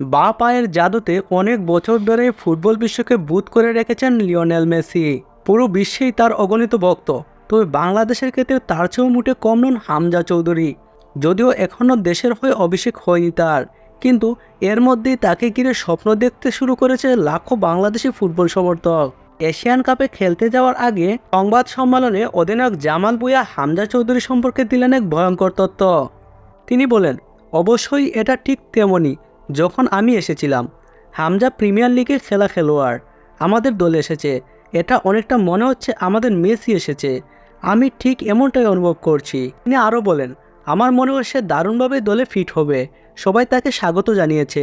বা পায়ের জাদুতে অনেক বছর ধরে ফুটবল বিশ্বকে বুঁদ করে রেখেছেন লিওনেল মেসি। পুরো বিশ্বেই তার অগণিত ভক্ত। তবে বাংলাদেশের ক্ষেত্রে তার চেয়েও মুঠে কম নন হামজা চৌধুরী। যদিও এখনও দেশের হয়ে অভিষেক হয়নি তার, কিন্তু এর মধ্যেই তাকে ঘিরে স্বপ্ন দেখতে শুরু করেছে লাখো বাংলাদেশি ফুটবল সমর্থক। এশিয়ান কাপে খেলতে যাওয়ার আগে সংবাদ সম্মেলনে অধিনায়ক জামাল ভুঁইয়া হামজা চৌধুরী সম্পর্কে দিলেন এক ভয়ঙ্কর তথ্য। তিনি বলেন, অবশ্যই এটা ঠিক তেমনই যখন আমি এসেছিলাম। হামজা প্রিমিয়ার লিগে খেলা খেলোয়াড়, আমাদের দলে এসেছে। এটা অনেকটা মনে হচ্ছে আমাদের মেসি এসেছে। আমি ঠিক এমনটাই অনুভব করছি। তিনি আরও বলেন, আমার মনে হয় সে দারুণভাবে দলে ফিট হবে। সবাই তাকে স্বাগত জানিয়েছে।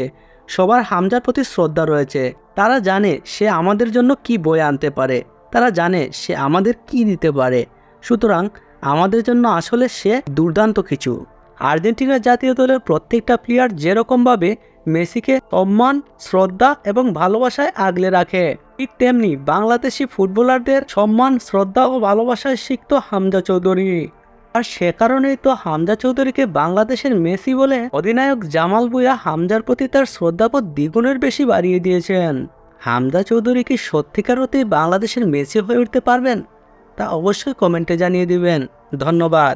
সবার হামজার প্রতি শ্রদ্ধা রয়েছে। তারা জানে সে আমাদের জন্য কি বয়ে আনতে পারে। তারা জানে সে আমাদের কি দিতে পারে। সুতরাং আমাদের জন্য আসলে সে দুর্দান্ত কিছু। আর্জেন্টিনা জাতীয় দলের প্রত্যেকটা প্লেয়ার যেরকমভাবে মেসিকে সম্মান, শ্রদ্ধা এবং ভালোবাসায় আগলে রাখে, ঠিক তেমনি বাংলাদেশি ফুটবলারদের সম্মান, শ্রদ্ধা ও ভালোবাসায় শিখত হামজা চৌধুরী। আর সে কারণেই তো হামজা চৌধুরীকে বাংলাদেশের মেসি বলে অধিনায়ক জামাল ভুঁইয়া হামজার প্রতি তার শ্রদ্ধাবোধ দ্বিগুণের বেশি বাড়িয়ে দিয়েছেন। হামজা চৌধুরী কি সত্যিকার অর্থেই বাংলাদেশের মেসি হয়ে উঠতে পারবেন? তা অবশ্যই কমেন্টে জানিয়ে দিবেন। ধন্যবাদ।